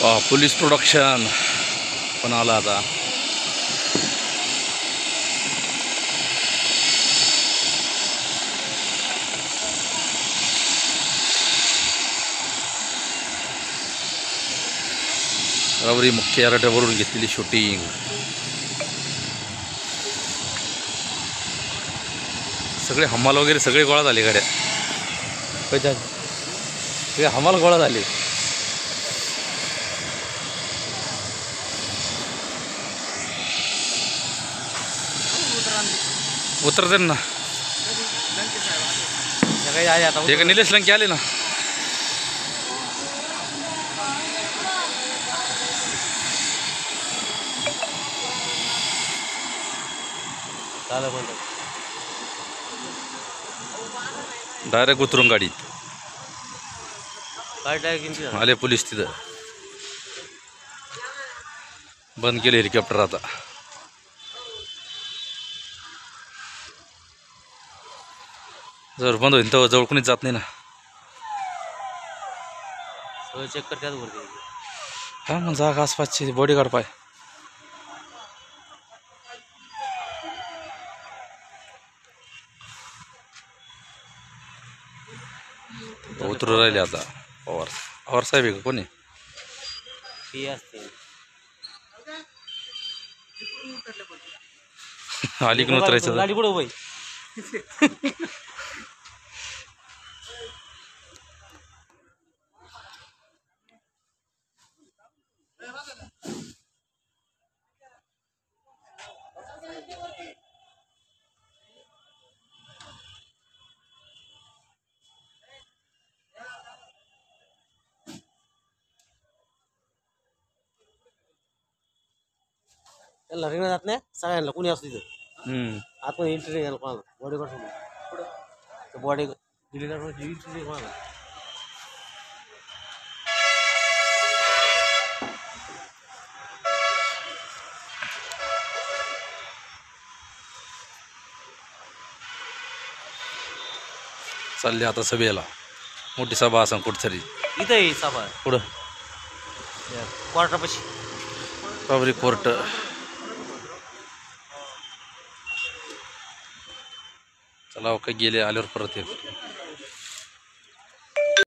Police production पण आला आता. रवरी मुख्य यार्डावरून घेतलेली शूटिंग. सगळे हमाल वगैरे सगळे गोळा झाले गाड्या. सगळे हमाल गोळा झाले. उतरते ना ते का निलेश लंके आले ना. डायरेक्ट उतरून गाडीत आले पोलीस. तिथं बंद केले हेलिकॉप्टर आता. जर बंद होईल तर जवळ कोणीच जात नाही ना. चेक करतात वरती. हा मग जागा आसपासची बॉडीगार्ड पाय. उतरू राहिले आता. पवार साहेब आहे का कोणी आली की उतरायचं. गाडी पुढे उभी. त्याला रिंगण जात नाही सगळ्यांना कोणी असू तिथं. आपण एंट्री घ्यायला कोणाला बॉडीगार्ड बॉडी एंट्री कोणाला. चालले आता सभेला. मोठी सभा असं कुठतरी इथं आहे सभा. पुढं कोर्टापाशी रवरी कोर्ट. चला काही गेले आल्यावर परत येऊ.